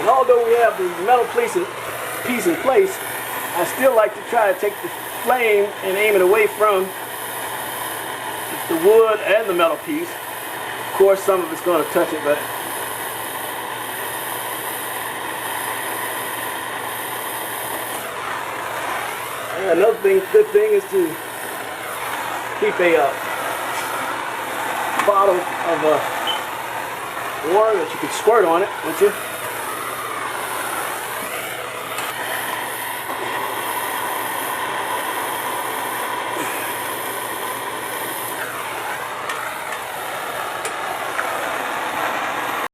And although we have the metal piece in place, I still like to try to take the flame and aim it away from the wood and the metal piece. Of course, some of it's going to touch it, but another good thing is to keep a bottle of water that you can squirt on it, don't you?